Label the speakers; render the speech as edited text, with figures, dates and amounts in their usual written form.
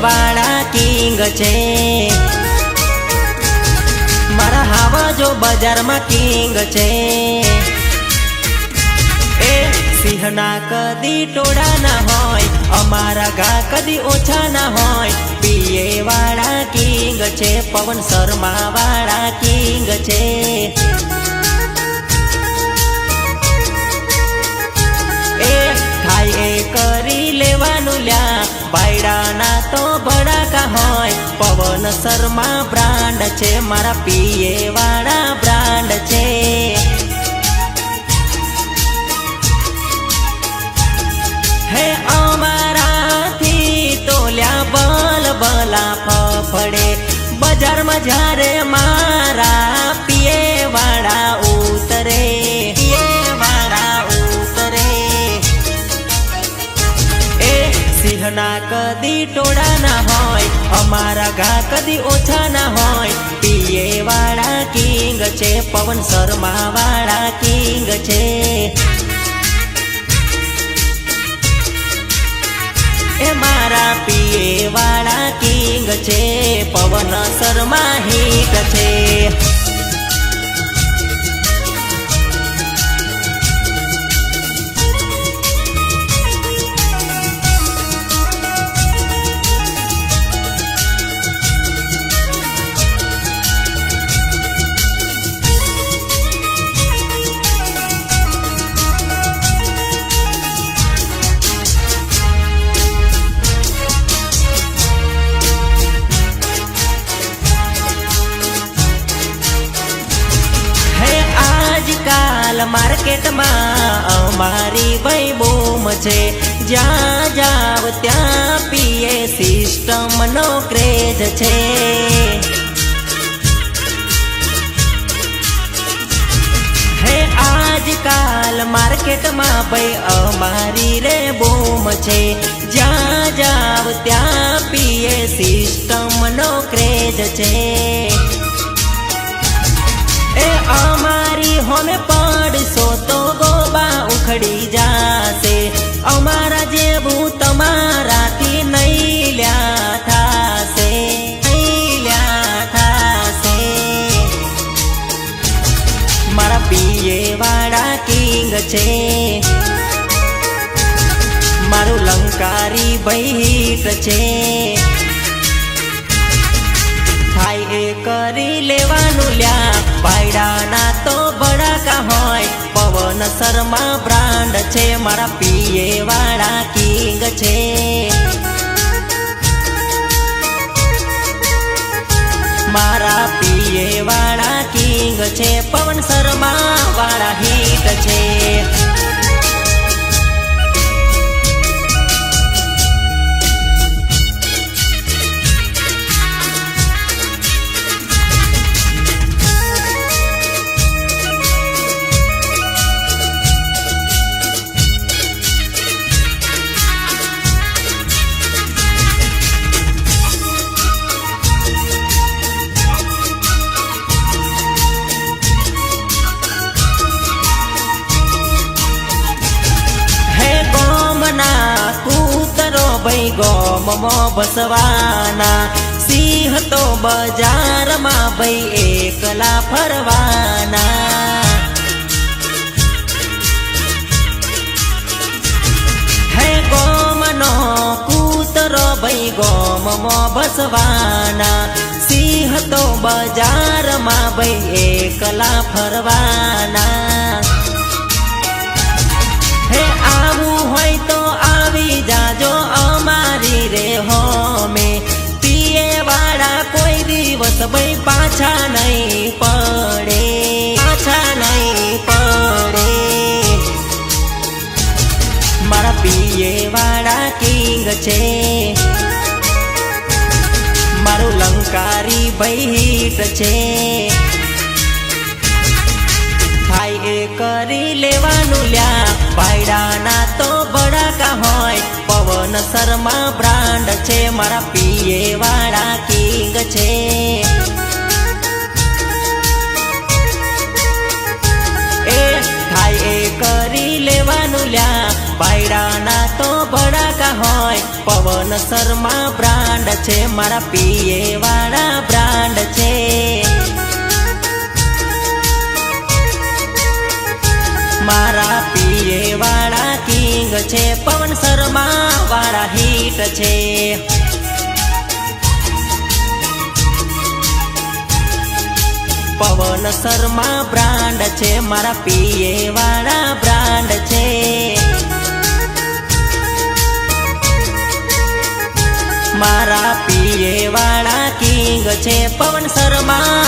Speaker 1: वाला किंग छे मारा हावा जो बाजार में किंग छे सिंहना कदी टोड़ा ना होय अमारा गा कदी ओछा ना होय पीए वाला किंग छे पवन शर्मा वाला किंग छे खाए करी लेवानु ल्या बायडा ना तो बड़ा का होय पवन शर्मा ब्रांड छे मारा पीए वाला ब्रांड छे हे अमारा थी तोल्या बल बला फफड़े बाजार में जारे मारा पिए वाला उतरे सिंहना कदी टोड़ा ना होय अमारा गा कदी ओछा ना होय पीए वाला किंग छे पवन शर्मा वाला किंग छे ए मारा पीए वाला किंग छे पवन शर्मा हिट छे मार्केट में अमारी भाई बूम छे जा जाव त्या पीए सिस्टम नो क्रेज छे हे आजकल मार्केट में भाई अमारी रे बूम छे जा जाव त्या पीए सिस्टम नो क्रेज छे ए अमारी होमे पड़शो तो गोबा उखड़ी जासे अमारा जेबू तमारा थी नहीं ल्या थासे मारा पीए वाला किंग छे मारू लंकारी बहीट छे खाए करी लेवानु ल्या बायडा ना तो बड़ा का होय पवन शर्मा ब्रांड छे मारा पीए वाला किंग छे मारा पीए वाला किंग छे पवन शर्मा वाला हिट छे भाई गोम मो बसवाना सिंह तो बाजार में भाई एकला फरवाना है गोम नो कूतरो भाई गोम मो बसवाना सिंह तो बाजार में भाई एकला फरवाना हे आवू होय तो आवी जाजो अमारी रे हो में पीए वाला कोई दिवस भाई पाछा नहीं पड़े मारा पीए वाला किंग छे मारू लंकारी भाई हिट छे खाए करी लेवानु ल्या बायडा ना तो बड़ा का होय पवन शर्मा ब्रांड छे मारा पीए वाला किंग छे खाए करी लेवानु ल्या બાયડાના તો ભડાકા હોય પવન શર્મા બ્રાન્ડ છે મારા પીએ વાળા બ્રાન્ડ છે મારા પીએ વાળા કિંગ છે પવન શર્મા વાળા હિટ છે પવન શર્મા બ્રાન્ડ છે મારા પીએ વાળા બ્રાન્ડ છે મારા પીએ વાળા કિંગ છે પવન શર્મા